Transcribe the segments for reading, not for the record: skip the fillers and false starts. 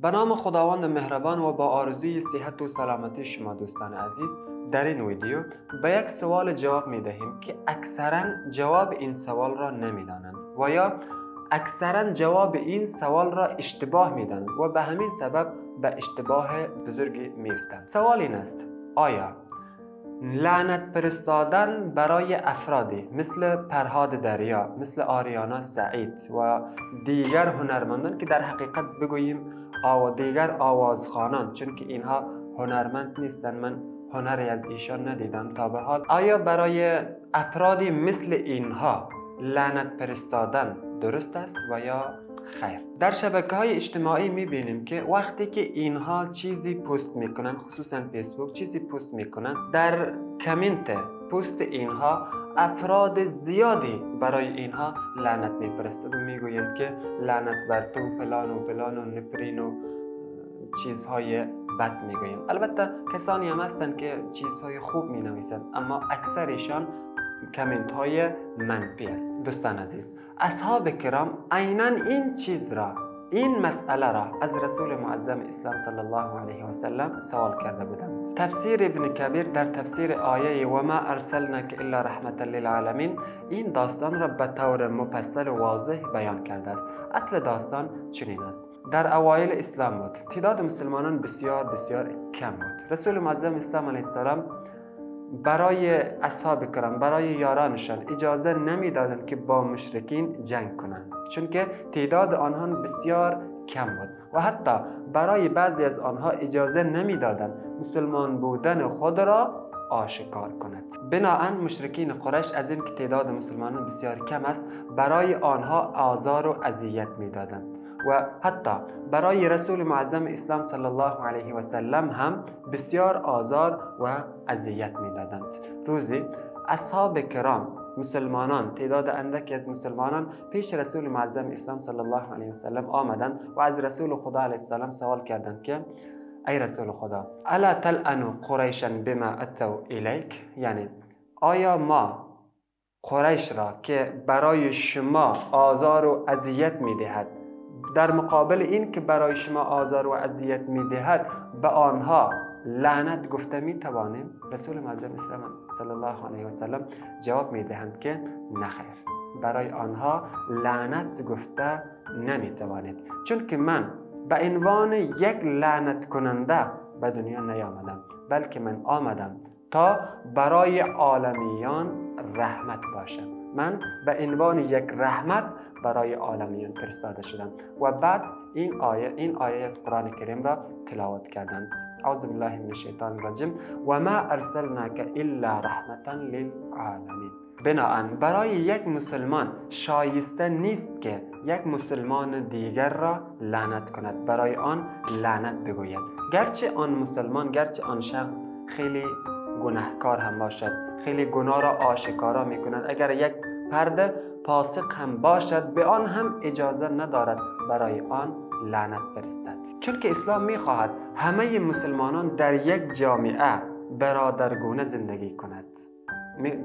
به نام خداوند مهربان و با آرزوی صحت و سلامتی شما دوستان عزیز، در این ویدیو به یک سوال جواب می دهیم که اکثرا جواب این سوال را نمی دانند و یا اکثرا جواب این سوال را اشتباه می دانند و به همین سبب به اشتباه بزرگی می افتند. سوال این است: آیا لعنت فرستادن برای افرادی مثل فرهاد دریا، مثل آریانا سعید و دیگر هنرمندان که در حقیقت بگوییم دیگر آوازخوانان، چون که اینها هنرمند نیستن، من هنری از ایشان ندیدم تا به حال، آیا برای افرادی مثل اینها لعنت فرستادن درست است و یا خیر؟ در شبکه‌های اجتماعی می‌بینیم که وقتی که اینها چیزی پست می‌کنن، خصوصا فیسبوک چیزی پست می‌کنن، در کامنت پست اینها افراد زیادی برای اینها لعنت می‌فرستند و می‌گویند که لعنت بر تو، فلان و فلان و نفرین و چیزهای بد می‌گویند. البته کسانی هم هستند که چیزهای خوب می‌نویسند، اما اکثرشان کامنت های منفی است. دوستان عزیز، اصحاب کرام عیناً این چیز را، این مسئله را از رسول معظم اسلام صلی الله علیه و سلم سوال کرده بودند. تفسیر ابن کبیر در تفسیر آیه و ما ارسلناک الا رحمتا للعالمین این داستان را به طور مفصل و واضح بیان کرده است. اصل داستان چنین است: در اوایل اسلام بود، تعداد مسلمانان بسیار کم بود. رسول معظم اسلام علیه السلام برای اصحاب کرام، برای یارانشان اجازه نمیدادند که با مشرکین جنگ کنند، چون که تعداد آنها بسیار کم بود و حتی برای بعضی از آنها اجازه نمیدادند مسلمان بودن خود را آشکار کند. بنابراین مشرکین قریش از این که تعداد مسلمانان بسیار کم است، برای آنها آزار و اذیت میدادند و حتی برای رسول معظم اسلام صلی الله علیه و سلم هم بسیار آزار و اذیت میدادند. روزی اصحاب کرام، مسلمانان، تعداد اندکی از مسلمانان پیش رسول معظم اسلام صلی الله علیه و سلم آمدند و از رسول خدا علیه السلام سوال کردند که ای رسول خدا، الا تلعنوا قریشا بما اتوا الیک، یعنی آیا ما قریش را که برای شما آزار و اذیت میدهد، در مقابل این که برای شما آزار و اذیت میدهد به آنها لعنت گفته میتوانیم؟ رسول معظم اسلام صلی الله علیه و سلم جواب میدهند که نخیر، برای آنها لعنت گفته نمیتوانید، چون که من به عنوان یک لعنت کننده به دنیا نیامدم، بلکه من آمدم تا برای عالمیان رحمت باشم. من به عنوان یک رحمت برای عالمیان فرستاده شدم. و بعد این آیه از قرآن کریم را تلاوت کردند: اعوذ بالله من الشیطان الرجیم و ما ارسلناک الا رحمتا للعالمین. بنابراین برای یک مسلمان شایسته نیست که یک مسلمان دیگر را لعنت کند، برای آن لعنت بگوید، گرچه آن مسلمان، گرچه آن شخص خیلی گناهکار هم باشد، خیلی گناه را آشکارا میکند، اگر یک فرد فاسق هم باشد، به آن هم اجازه ندارد برای آن لعنت فرستد، چون که اسلام میخواهد همه مسلمانان در یک جامعه برادرگونه زندگی کند،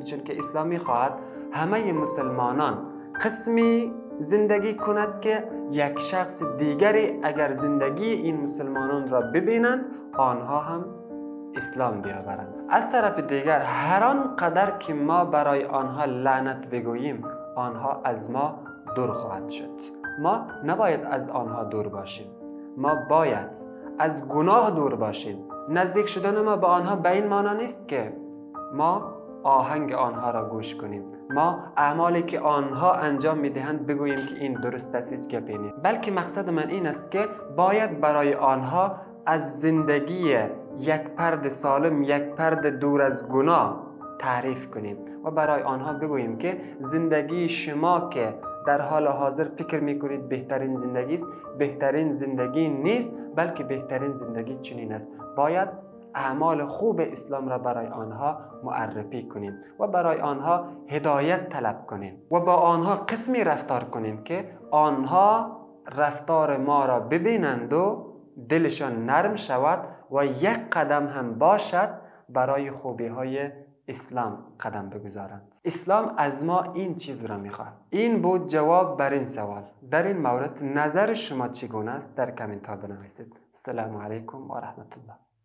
چون که اسلام میخواهد همه مسلمانان قسمی زندگی کند که یک شخص دیگری اگر زندگی این مسلمانان را ببینند آنها هم اسلام بیاورند. از طرف دیگر هر آن قدر که ما برای آنها لعنت بگوییم آنها از ما دور خواهند شد. ما نباید از آنها دور باشیم، ما باید از گناه دور باشیم. نزدیک شدن ما به آنها به این معنی نیست که ما آهنگ آنها را گوش کنیم، ما اعمالی که آنها انجام میدهند بگوییم که این درست است، هیچ گپی نیست، بلکه مقصد من این است که باید برای آنها از زندگی یک فرد سالم، یک فرد دور از گناه تعریف کنیم و برای آنها بگوییم که زندگی شما که در حال حاضر فکر میکنید بهترین زندگی است، بهترین زندگی نیست، بلکه بهترین زندگی چنین است. باید اعمال خوب اسلام را برای آنها معرفی کنیم و برای آنها هدایت طلب کنیم و با آنها قسمی رفتار کنیم که آنها رفتار ما را ببینند و دلشان نرم شود و یک قدم هم باشد برای خوبی های اسلام قدم بگذارند. اسلام از ما این چیز را میخواهد. این بود جواب بر این سوال. در این مورد نظر شما چگونه است؟ در کامنت ها بنویسید. السلام علیکم و رحمت الله.